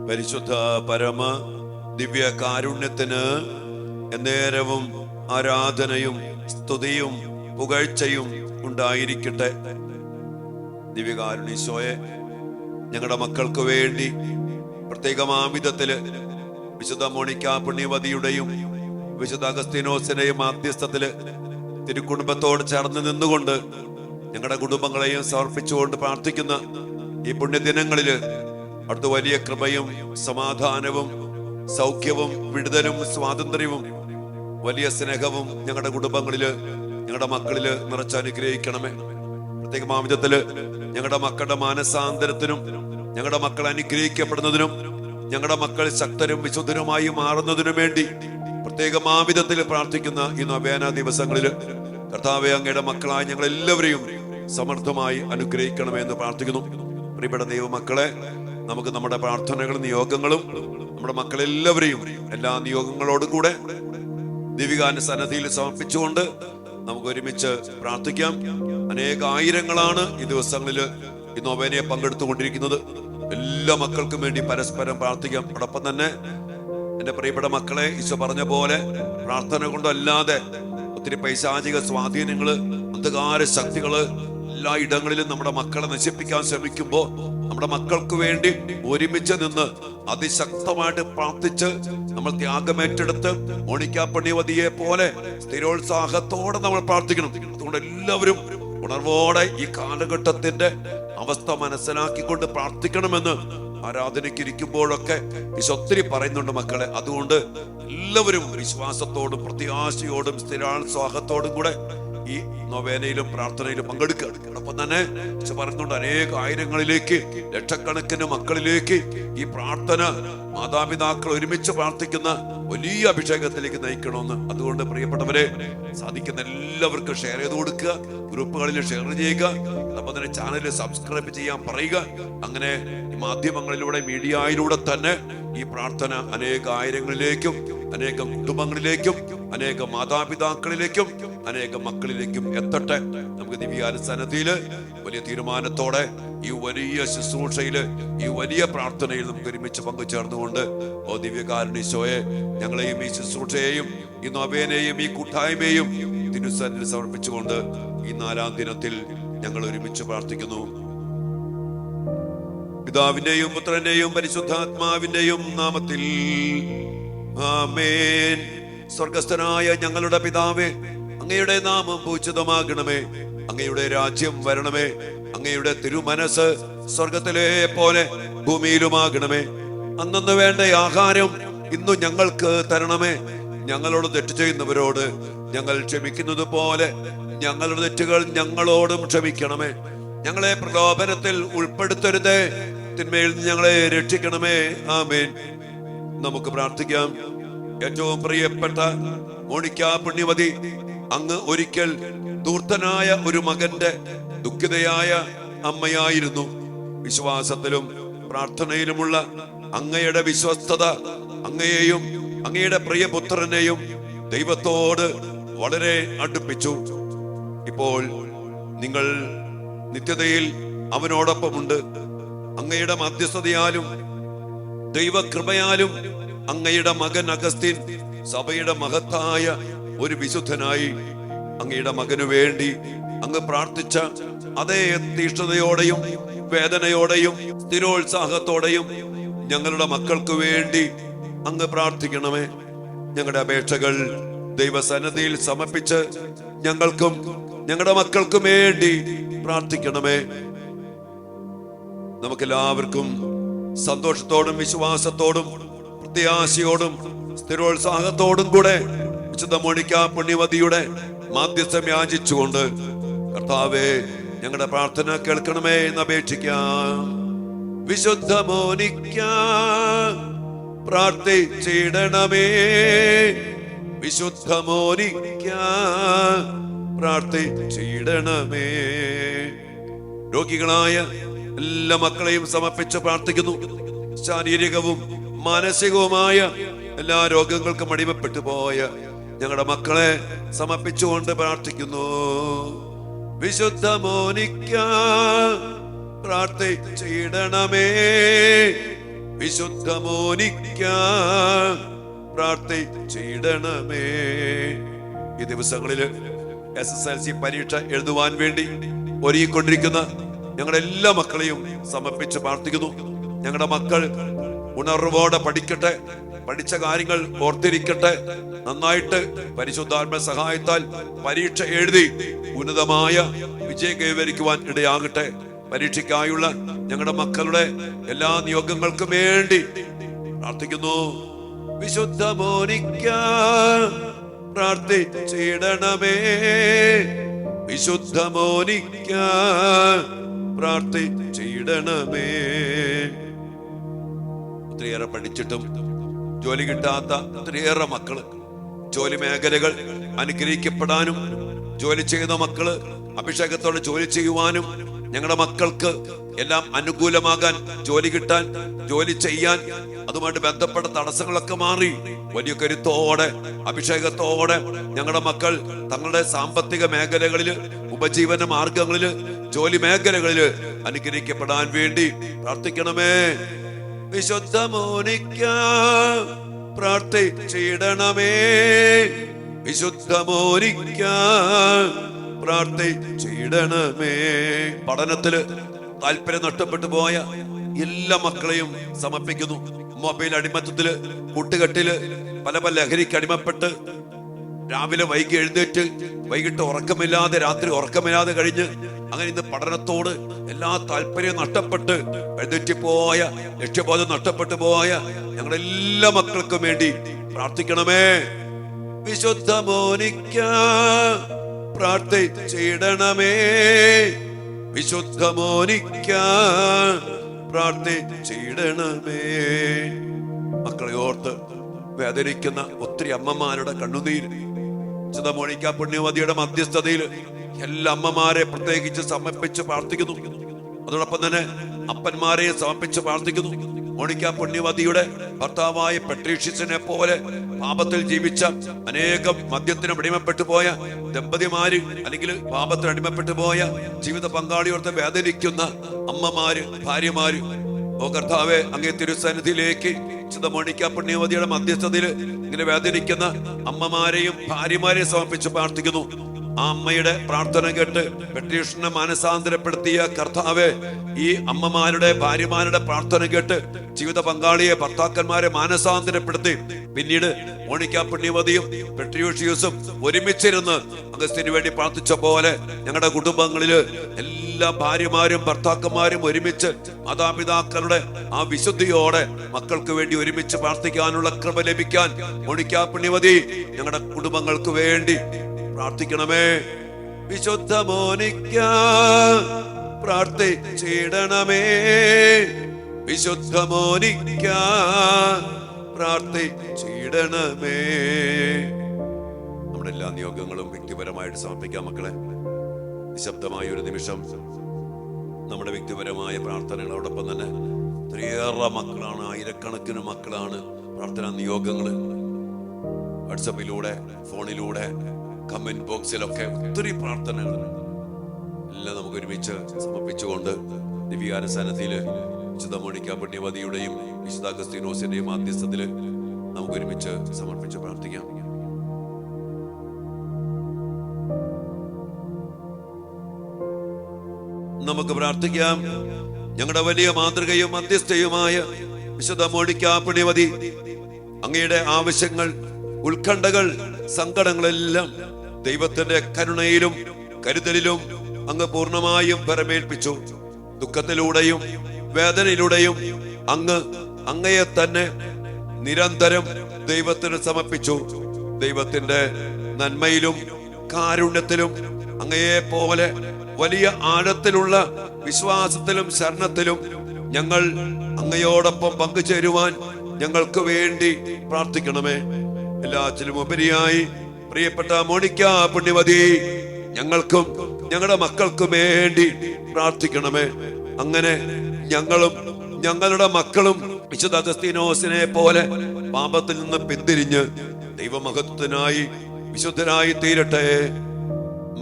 പരിശുദ്ധ പരമ ദിവ്യ കാരുണ്യത്തിന് എന്നേരവും ആരാധനയും സ്തുതിയും പുകഴ്ചയും ഉണ്ടായിരിക്കട്ടെ. ദിവ്യകാരുണ്യീശോയെ, ഞങ്ങളുടെ മക്കൾക്ക് വേണ്ടി പ്രത്യേകമാം വിധത്തില് വിശുദ്ധ മോണിക്ക പുണ്യവതിയുടെയും വിശുദ്ധ അഗസ്തീനോസിന്റെയും മാധ്യസ്ഥത്തില് തിരുക്കുടുംബത്തോട് ചേർന്ന് നിന്നുകൊണ്ട് ഞങ്ങളുടെ കുടുംബങ്ങളെയും സമർപ്പിച്ചുകൊണ്ട് പ്രാർത്ഥിക്കുന്ന ഈ പുണ്യദിനങ്ങളില് അടുത്ത വലിയ കൃപയും സമാധാനവും സൗഖ്യവും വിടുതലും സ്വാതന്ത്ര്യവും വലിയ സ്നേഹവും ഞങ്ങളുടെ കുടുംബങ്ങളില് ഞങ്ങളുടെ മക്കളില് നിറച്ചനുഗ്രഹിക്കണമേ. പ്രത്യേകമാം വിധത്തില് ഞങ്ങളുടെ മക്കളുടെ മാനസാന്തരത്തിനും ഞങ്ങളുടെ മക്കൾ അനുഗ്രഹിക്കപ്പെടുന്നതിനും ഞങ്ങളുടെ മക്കൾ ശക്തരും വിശുദ്ധരുമായി മാറുന്നതിനും വേണ്ടി പ്രത്യേകമാം വിധത്തിൽ പ്രാർത്ഥിക്കുന്ന ഈ നൊവേന ദിവസങ്ങളില് കർത്താവേ, അങ്ങയുടെ മക്കളായ ഞങ്ങൾ എല്ലാവരെയും സമർത്ഥമായി അനുഗ്രഹിക്കണമേ എന്ന് പ്രാർത്ഥിക്കുന്നു. പ്രിയപ്പെട്ട ദൈവമക്കളെ, നമുക്ക് നമ്മുടെ പ്രാർത്ഥനകളും നിയോഗങ്ങളും നമ്മുടെ മക്കളെല്ലാവരെയും എല്ലാ നിയോഗങ്ങളോടും കൂടെ ദൈവികാന്റെ സന്നദ്ധിയിൽ സമർപ്പിച്ചുകൊണ്ട് നമുക്ക് ഒരുമിച്ച് പ്രാർത്ഥിക്കാം. അനേകായിരങ്ങളാണ് ഈ ദിവസങ്ങളിൽ ഈ നൊവേനയെ പങ്കെടുത്തുകൊണ്ടിരിക്കുന്നത്. എല്ലാ മക്കൾക്കും വേണ്ടി പരസ്പരം പ്രാർത്ഥിക്കാം. അതോടൊപ്പം തന്നെ എന്റെ പ്രിയപ്പെട്ട മക്കളെ, ഈശോ പറഞ്ഞ പോലെ പ്രാർത്ഥന കൊണ്ടല്ലാതെ ഒത്തിരി പൈശാചിക സ്വാധീനങ്ങള്, അന്ധകാര ശക്തികള് എല്ലാ ഇടങ്ങളിലും നമ്മുടെ മക്കളെ നശിപ്പിക്കാൻ ശ്രമിക്കുമ്പോൾ നമ്മുടെ മക്കൾക്ക് വേണ്ടി ഒരുമിച്ച് നിന്ന് അതിശക്തമായിട്ട് പ്രാർത്ഥിച്ച് നമ്മൾ ത്യാഗമേറ്റെടുത്ത് മോണിക്ക പുണ്യവതിയെ പോലെ സ്ഥിരോത്സാഹത്തോടെ നമ്മൾ പ്രാർത്ഥിക്കണം. അതുകൊണ്ട് എല്ലാവരും ഉണർവോടെ ഈ കാലഘട്ടത്തിന്റെ അവസ്ഥ മനസ്സിലാക്കിക്കൊണ്ട് പ്രാർത്ഥിക്കണമെന്ന് ആരാധനയ്ക്ക് ഇരിക്കുമ്പോഴൊക്കെ ഈശോ ഒത്തിരി പറയുന്നുണ്ട് മക്കളെ. അതുകൊണ്ട് എല്ലാവരും വിശ്വാസത്തോടും പ്രത്യാശയോടും സ്ഥിരോത്സാഹത്തോടും കൂടെ ഈ നൊവേനയിലും പ്രാർത്ഥനയിലും പങ്കെടുക്കുക. അതോടൊപ്പം തന്നെ പറയുന്നുണ്ട് അനേകായിരങ്ങളിലേക്ക്, ലക്ഷക്കണക്കിന് മക്കളിലേക്ക് ഈ പ്രാർത്ഥന മാതാപിതാക്കൾ ഒരുമിച്ച് പ്രാർത്ഥിക്കുന്ന വലിയ അഭിഷേകത്തിലേക്ക് നയിക്കണമെന്ന്. അതുകൊണ്ട് പ്രിയപ്പെട്ടവരെ, സാധിക്കുന്ന എല്ലാവർക്കും ഷെയർ ചെയ്ത് കൊടുക്കുക, ഗ്രൂപ്പുകളിൽ ഷെയർ ചെയ്യുക, അതോടൊപ്പം തന്നെ ചാനൽ സബ്സ്ക്രൈബ് ചെയ്യാൻ പറയുക. അങ്ങനെ ഈ മാധ്യമങ്ങളിലൂടെ മീഡിയയിലൂടെ തന്നെ ഈ പ്രാർത്ഥന അനേകായിരങ്ങളിലേക്കും അനേകം കുടുംബങ്ങളിലേക്കും അനേകം മാതാപിതാക്കളിലേക്കും അനേകം മക്കളിലേക്കും എത്തട്ടെ. നമുക്ക് ദിവ്യാനുസന്നതിയില് വലിയ തീരുമാനത്തോടെ ഈ വലിയ ശുശ്രൂഷയില് ഈ വലിയ പ്രാർത്ഥനയിൽ നമുക്ക് ഒരുമിച്ച് പങ്കുചേർന്നുകൊണ്ട് ഓ ദിവ്യകാരുണ്യീശോയെ, ഞങ്ങളെയും ഈ ശുശ്രൂഷയെയും ഈ നൊവേനയെയും ഈ കൂട്ടായ്മയെയും തിരുസന്നിധിയിൽ സമർപ്പിച്ചുകൊണ്ട് ഈ 4-ാം ദിനത്തിൽ ഞങ്ങൾ ഒരുമിച്ച് പ്രാർത്ഥിക്കുന്നു. പിതാവിന്റെയും പുത്രന്റെയും പരിശുദ്ധാത്മാവിന്റെയും നാമത്തിൽ ആമേൻ. സ്വർഗസ്ഥനായ ഞങ്ങളുടെ പിതാവേ, അങ്ങയുടെ നാമം പൂജിതമാകണമേ, അങ്ങയുടെ രാജ്യം വരണമേ, അങ്ങയുടെ തിരുമനസ് സ്വർഗത്തിലെ പോലെ ഭൂമിയിലുമാകണമേ. അന്നന്ന് വേണ്ട ആഹാരം ഇന്നു ഞങ്ങൾക്ക് തരണമേ. ഞങ്ങളോട് തെറ്റ് ചെയ്യുന്നവരോട് ഞങ്ങൾ ക്ഷമിക്കുന്നത് പോലെ ഞങ്ങളുടെ തെറ്റുകൾ ഞങ്ങളോടും ക്ഷമിക്കണമേ. ഞങ്ങളെ പ്രലോഭനത്തിൽ ഉൾപ്പെടുത്തരുതേ, തിന്മയിൽ നിന്ന് ഞങ്ങളെ രക്ഷിക്കണമേ. ആമേൻ. നമുക്ക് പ്രാർത്ഥിക്കാം. ഏറ്റവും പ്രിയപ്പെട്ട മോണിക്ക പുണ്യവതി, അങ്ങ് ഒരിക്കൽ ധൂർത്തനായ ഒരു മകന്റെ ദുഃഖിതയായ അമ്മയായിരുന്നു. വിശ്വാസത്തിലും പ്രാർത്ഥനയിലുമുള്ള അങ്ങയുടെ വിശ്വസ്തത അങ്ങയെയും അങ്ങയുടെ പ്രിയപുത്രനെയും ദൈവത്തോട് വളരെ അടുപ്പിച്ചു. ഇപ്പോൾ നിങ്ങൾ നിത്യതയിൽ അവനോടൊപ്പമുണ്ട്. അങ്ങയുടെ മധ്യസ്ഥതയാലും ദൈവകൃപയാലും അങ്ങയുടെ മകൻ അഗസ്തീൻ സഭയുടെ മഹത്തായ ഒരു വിശുദ്ധനായി. അങ്ങയുടെ മകനു വേണ്ടി അങ്ങ് പ്രാർത്ഥിച്ച അതേ തീഷ്ണതയോടെയും വേദനയോടെയും സ്ഥിരോത്സാഹത്തോടെയും ഞങ്ങളുടെ മക്കൾക്ക് വേണ്ടി അങ്ങ് പ്രാർത്ഥിക്കണമേ. ഞങ്ങളുടെ അപേക്ഷകൾ ദൈവസന്നിധിയിൽ സമർപ്പിച്ച് ഞങ്ങൾക്കും ഞങ്ങളുടെ മക്കൾക്കും വേണ്ടി പ്രാർത്ഥിക്കണമേ. നമുക്കെല്ലാവർക്കും സന്തോഷത്തോടും വിശ്വാസത്തോടും പ്രത്യാശയോടും സ്ഥിരോത്സാഹത്തോടും കൂടെ വിശുദ്ധ മോണിക്ക പുണ്യവതിയുടെ മാധ്യസ്ഥം യാചിച്ചുകൊണ്ട് കർത്താവേ, ഞങ്ങളുടെ പ്രാർത്ഥന കേൾക്കണമേ എന്ന് അപേക്ഷിക്കാം. വിശുദ്ധ മോണിക്ക പ്രാർത്ഥിച്ചിടണമേ, വിശുദ്ധ മോണിക്ക പ്രാർത്ഥിച്ചിടണമേ. രോഗികളായ എല്ലാ മക്കളെയും സമർപ്പിച്ച് പ്രാർത്ഥിക്കുന്നു. ശാരീരികവും മാനസികവുമായ എല്ലാ രോഗങ്ങൾക്കും അടിമപ്പെട്ടു പോയ ഞങ്ങളുടെ മക്കളെ സമർപ്പിച്ചുകൊണ്ട് പ്രാർത്ഥിക്കുന്നു. വിശുദ്ധ മോണിക്ക പ്രാർത്ഥിച്ചിടണമേ, വിശുദ്ധ മോനിക്ക പ്രാർത്ഥിച്ചിടണമേ. ഈ ദിവസങ്ങളില് SSLC പരീക്ഷ എഴുതുവാൻ വേണ്ടി ഒരുങ്ങിക്കൊണ്ടിരിക്കുന്ന ഞങ്ങളുടെ എല്ലാ മക്കളെയും സമർപ്പിച്ച് പ്രാർത്ഥിക്കുന്നു. ഞങ്ങളുടെ മക്കൾ ഉണർവോടെ പഠിക്കട്ടെ, പഠിച്ച കാര്യങ്ങൾ ഓർത്തിരിക്കട്ടെ, നന്നായിട്ട് പരിശുദ്ധാത്മ സഹായത്താൽ പരീക്ഷ എഴുതി ഉന്നതമായ വിജയം കൈവരിക്കുവാൻ ഇടയാകട്ടെ. പരീക്ഷയ്ക്കായുള്ള ഞങ്ങളുടെ മക്കളുടെ എല്ലാ നിയോഗങ്ങൾക്കും വേണ്ടി പ്രാർത്ഥിക്കുന്നു. വിശുദ്ധ മോനിക്ക പ്രാർത്ഥിച്ചിടണമേ, വിശുദ്ധ മോനിക്ക പ്രാർത്ഥിച്ചിടണമേ. ഒത്തിരിയേറെ പഠിച്ചിട്ടും ജോലി കിട്ടാത്ത ഒത്തിരിയേറെ മക്കള്, ജോലി മേഖലകൾ അനുഗ്രഹിക്കപ്പെടാനും ജോലി ചെയ്ത മക്കള് അഭിഷേകത്തോടെ ജോലി ചെയ്യുവാനും ഞങ്ങളുടെ മക്കൾക്ക് എല്ലാം അനുകൂലമാകാൻ, ജോലി കിട്ടാൻ, ജോലി ചെയ്യാൻ, അതുമായിട്ട് ബന്ധപ്പെട്ട തടസ്സങ്ങളൊക്കെ മാറി വലിയ കരുത്തോടെ അഭിഷേകത്തോടെ ഞങ്ങളുടെ മക്കൾ തങ്ങളുടെ സാമ്പത്തിക മേഖലകളില്, ഉപജീവന മാർഗങ്ങളില്, ജോലി മേഖലകളില് അനുഗ്രഹിക്കപ്പെടാൻ വേണ്ടി പ്രാർത്ഥിക്കണമേ. വിശുദ്ധ മോനിക്ക പ്രാർത്ഥിച്ചിടണമേ, വിശുദ്ധ മോനിക്ക പ്രാർത്ഥിച്ചിടണമേ. പഠനത്തില് താല്പര്യം നഷ്ടപ്പെട്ടു പോയ എല്ലാ മക്കളെയും സമർപ്പിക്കുന്നു. മൊബൈൽ അടിമത്തത്തില്, കൂട്ടുകെട്ടില്, പല പല ലഹരിക്ക് അടിമപ്പെട്ട് രാവിലെ വൈകി എഴുന്നേറ്റ് വൈകിട്ട് ഉറക്കമില്ലാതെ, രാത്രി ഉറക്കമില്ലാതെ കഴിഞ്ഞ് അങ്ങനെ ഇന്ന് പഠനത്തോട് എല്ലാ താല്പര്യവും നഷ്ടപ്പെട്ട് എഴുന്നേറ്റിപ്പോയ, ലക്ഷ്യബോധം നഷ്ടപ്പെട്ടു പോയ ഞങ്ങളുടെ എല്ലാ മക്കൾക്കും വേണ്ടി പ്രാർത്ഥിക്കണമേ. വിശുദ്ധ മോനിക്ക പ്രാർത്ഥിച്ചിടണമേ, വിശുദ്ധ മോനിക്ക പ്രാർത്ഥിച്ചിടണമേ. മക്കളെ ഓർത്ത് വേദനിക്കുന്ന ഒത്തിരി അമ്മമാരുടെ കണ്ണുനീര് വിശുദ്ധ മോനിക്ക പുണ്യവതിയുടെ മധ്യസ്ഥതയിൽ എല്ലാ അമ്മമാരെ പ്രത്യേകിച്ച് സമർപ്പിച്ച് പ്രാർത്ഥിക്കുന്നു. അതോടൊപ്പം തന്നെ അപ്പന്മാരെ സമർപ്പിച്ച് പ്രാർത്ഥിക്കുന്നു. മോനിക്ക പുണ്യവതിയുടെ ഭർത്താവായ പെട്രീഷ്യസിനെ പോലെ പാപത്തിൽ ജീവിച്ച അനേകം മദ്യത്തിന് അടിമപ്പെട്ടു പോയ ദമ്പതിമാര്, അല്ലെങ്കിൽ പാപത്തിന് അടിമപ്പെട്ടു പോയ ജീവിത പങ്കാളിയോർത്ത് വേദനിക്കുന്ന അമ്മമാര്, ഭാര്യമാര്, ഓ കർത്താവേ, അങ്ങേ തിരുസന്നിധിയിലേക്ക് വിശുദ്ധ മോനിക്ക പുണ്യവതിയുടെ മധ്യസ്ഥതയിൽ ഇങ്ങനെ വേദനിക്കുന്ന അമ്മമാരെയും ഭാര്യമാരെയും സമർപ്പിച്ച് പ്രാർത്ഥിക്കുന്നു. ആ അമ്മയുടെ പ്രാർത്ഥന കേട്ട് പെട്രീഷനെ മാനസാന്തരപ്പെടുത്തിയ കർത്താവേ, ഈ അമ്മമാരുടെ, ഭാര്യമാരുടെ പ്രാർത്ഥന കേട്ട് ജീവിത പങ്കാളിയെ, ഭർത്താക്കന്മാരെ മാനസാന്തരപ്പെടുത്തി പിന്നീട് മോനിക്ക പുണ്യവതിയും പെട്രീഷ്യസും ഒരുമിച്ചിരുന്ന് അഗസ്റ്റിന് വേണ്ടി പ്രാർത്ഥിച്ച പോലെ ഞങ്ങളുടെ കുടുംബങ്ങളില് എല്ലാ ഭാര്യമാരും ഭർത്താക്കന്മാരും ഒരുമിച്ച് മാതാപിതാക്കളുടെ ആ വിശുദ്ധിയോടെ മക്കൾക്ക് വേണ്ടി ഒരുമിച്ച് പ്രാർത്ഥിക്കാനുള്ള കൃപ ലഭിക്കാൻ മോനിക്ക പുണ്യവതി ഞങ്ങളുടെ കുടുംബങ്ങൾക്ക് വേണ്ടി പ്രാർത്ഥിക്കണമേ. വിശുദ്ധ മോനിക്ക പ്രാർത്ഥിച്ചിടണമേ, വിശുദ്ധ മോനിക്ക പ്രാർത്ഥിച്ചിടണമേ. നമ്മുടെ എല്ലാ നിയോഗങ്ങളും വ്യക്തിപരമായിട്ട് സമർപ്പിക്കാം മക്കളെ. നിശബ്ദമായ ഒരു നിമിഷം നമ്മുടെ വ്യക്തിപരമായ പ്രാർത്ഥനകളോടൊപ്പം തന്നെ ഒത്തിരിയേറെ മക്കളാണ്, ആയിരക്കണക്കിന് മക്കളാണ് പ്രാർത്ഥനാ നിയോഗങ്ങള്. വാട്സപ്പിലൂടെ, ഫോണിലൂടെ, കമന്റ് ബോക്സിലൊക്കെ ഒത്തിരി പ്രാർത്ഥനകൾ എല്ലാം നമുക്ക് ഒരുമിച്ച് സമർപ്പിച്ചുകൊണ്ട് ദിവ്യാനുസന്നതിയില് വിശുദ്ധ മോനിക്ക പുണ്യവതിയുടെയും വിശുദ്ധ അഗസ്തീനോസിന്റെയും മാധ്യസ്ഥത്തില് നമുക്ക് ഒരുമിച്ച് സമർപ്പിച്ച് പ്രാർത്ഥിക്കാം. നമുക്ക് പ്രാർത്ഥിക്കാം. ഞങ്ങളുടെ വലിയ മാതൃകയും മധ്യസ്ഥയുമായ വിശുദ്ധ മോനിക്ക പുണ്യവതി അങ്ങയുടെ ആവശ്യങ്ങൾ, ഉത്കണ്ഠകൾ, സങ്കടങ്ങളെല്ലാം ദൈവത്തിന്റെ കരുണയിലും കരുതലിലും അങ്ങ് പൂർണ്ണമായും പരമേൽപ്പിച്ചു. ദുഃഖത്തിലൂടെയും വേദനയിലൂടെയും അങ്ങയെ തന്നെ നിരന്തരം ദൈവത്തിന് സമർപ്പിച്ചു. ദൈവത്തിന്റെ നന്മയിലും കാരുണ്യത്തിലും അങ്ങയെ പോലെ വലിയ ആഴത്തിലുള്ള വിശ്വാസത്തിലും ശരണത്തിലും ഞങ്ങൾ അങ്ങയോടൊപ്പം പങ്കുചേരുവാൻ ഞങ്ങൾക്ക് വേണ്ടി പ്രാർത്ഥിക്കണമേ. എല്ലാറ്റിലും ഉപരിയായി പ്രിയപ്പെട്ട മോനിക്ക പുണ്യവതി ഞങ്ങൾക്കും ഞങ്ങളുടെ മക്കൾക്കും വേണ്ടി പ്രാർത്ഥിക്കണമേ. അങ്ങനെ ഞങ്ങളും ഞങ്ങളുടെ മക്കളും വിശുദ്ധ അഗസ്തീനോസിനെ പോലെ പാപത്തിൽ നിന്ന് പിന്തിരിഞ്ഞ് ദൈവമഹത്വത്തിനായി വിശുദ്ധനായി തീരട്ടെ.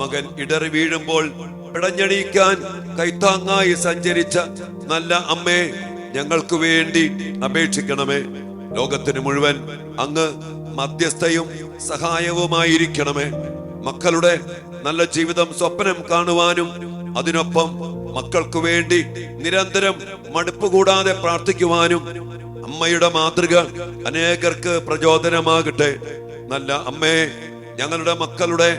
മകൻ ഇടറി വീഴുമ്പോൾ പിടഞ്ഞെണീക്കാൻ കൈത്താങ്ങായി സഞ്ചരിച്ച നല്ല അമ്മേ, ഞങ്ങൾക്ക് വേണ്ടി അപേക്ഷിക്കണമേ. ലോകത്തിന് മുഴുവൻ അങ്ങ് മധ്യസ്ഥയും സഹായവുമായിരിക്കണമേ. മക്കളുടെ നല്ല ജീവിതം സ്വപ്നം കാണുവാനും അതിനൊപ്പം മക്കൾക്ക് വേണ്ടി നിരന്തരം മടുപ്പ് കൂടാതെ പ്രാർത്ഥിക്കുവാനും അമ്മയുടെ മാതൃക അനേകർക്ക് പ്രചോദനമാകട്ടെ. നല്ല അമ്മേ, ഞങ്ങളുടെ മക്കളുടെ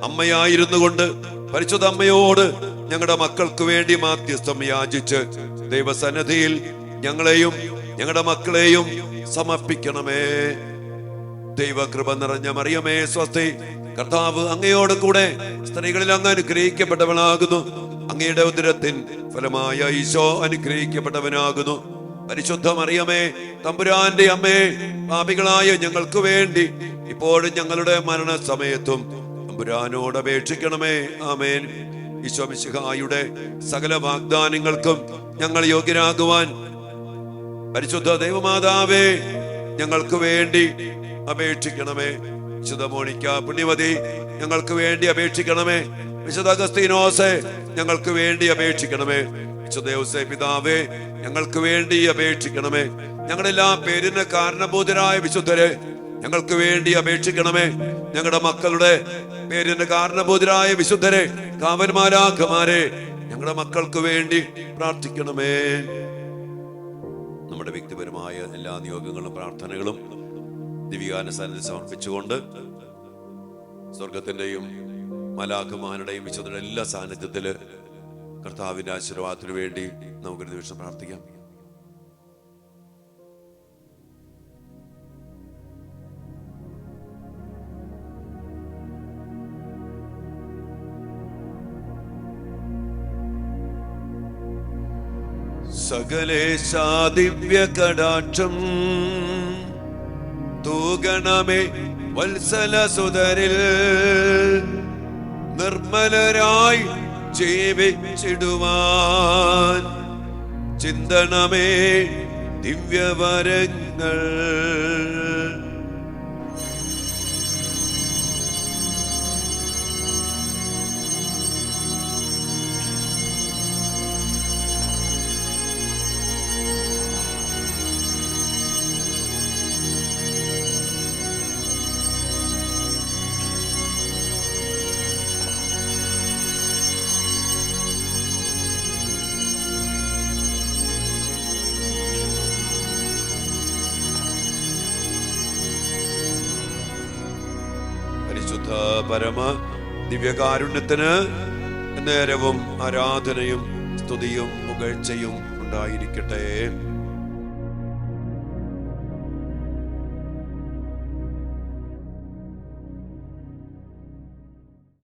അമ്മയായിരുന്നു കൊണ്ട് പരിശുദ്ധ അമ്മയോട് ഞങ്ങളുടെ മക്കൾക്ക് വേണ്ടി മാധ്യസ്ഥം യാചിച്ച് ദൈവസന്നിധിയിൽ ഞങ്ങളെയും ഞങ്ങളുടെ മക്കളെയും സമർപ്പിക്കണമേ. ദൈവകൃപ നിറഞ്ഞ മറിയമേ സ്വസ്തി, കർത്താവ് അങ്ങയോട് കൂടെ സ്ത്രീകളിൽ അങ്ങ് അനുഗ്രഹിക്കപ്പെട്ടവനാകുന്നു. അങ്ങയുടെ ഉദരത്തിൻ ഫലമായ ഈശോ അനുഗ്രഹിക്കപ്പെട്ടവനാകുന്നു. പരിശുദ്ധ മറിയമേ, തമ്പുരാന്റെ അമ്മേ, പാപികളായ ഞങ്ങൾക്ക് വേണ്ടി ഇപ്പോഴും ഞങ്ങളുടെ മരണസമയത്തും തമ്പുരാനോട് അപേക്ഷിക്കണമേ. ആമേൻ. ഈശോ മിശിഹായുടെ സകല വാഗ്ദാനങ്ങൾക്കും ഞങ്ങൾ യോഗ്യരാകുവാൻ പരിശുദ്ധ ദൈവമാതാവേ ഞങ്ങൾക്ക് വേണ്ടി അപേക്ഷിക്കണമേ. വിശുദ്ധ മോണിക്ക പുണ്യവതി ഞങ്ങൾക്ക് വേണ്ടി അപേക്ഷിക്കണമേ. വിശുദ്ധ അഗസ്തീനോസേ ഞങ്ങൾക്ക് വേണ്ടി അപേക്ഷിക്കണമേ. വിശുദ്ധ യോസേപ്പ് പിതാവേ ഞങ്ങൾക്ക് വേണ്ടി അപേക്ഷിക്കണമേ. ഞങ്ങളുടെ എല്ലാ പേരിന് കാരണഭൂതരായ വിശുദ്ധരെ ഞങ്ങൾക്ക് വേണ്ടി അപേക്ഷിക്കണമേ. ഞങ്ങളുടെ മക്കളുടെ പേരിന് കാരണഭൂതരായ വിശുദ്ധരെ, കാവന്മാരാഖമാരെ ഞങ്ങളുടെ മക്കൾക്ക് വേണ്ടി പ്രാർത്ഥിക്കണമേ. നമ്മുടെ വ്യക്തിപരമായ എല്ലാ നിയോഗങ്ങളും പ്രാർത്ഥനകളും ദിവ്യാന സന്നിധി സമർപ്പിച്ചുകൊണ്ട് സ്വർഗത്തിന്റെയും മലാഖമാരുടെയും വിശുദ്ധരുടെ എല്ലാ സാന്നിധ്യത്തില് കർത്താവിന്റെ ആശീർവാദത്തിനു വേണ്ടി നമുക്കൊരു നിമിഷം പ്രാർത്ഥിക്കാം. സകലേശാ ദിവ്യ കടാക്ഷം തൂഗണമേ വത്സല സുതരിൽ നിർമ്മലരായി ജീവിച്ചിടുവാൻ ചിന്തണമേ ദിവ്യവരങ്ങൾ. പരിശുദ്ധ പരമ ദിവ്യകാരുണ്യത്തിന് നേരവും ആരാധനയും സ്തുതിയും പുകഴ്ചയും ഉണ്ടായിരിക്കട്ടെ.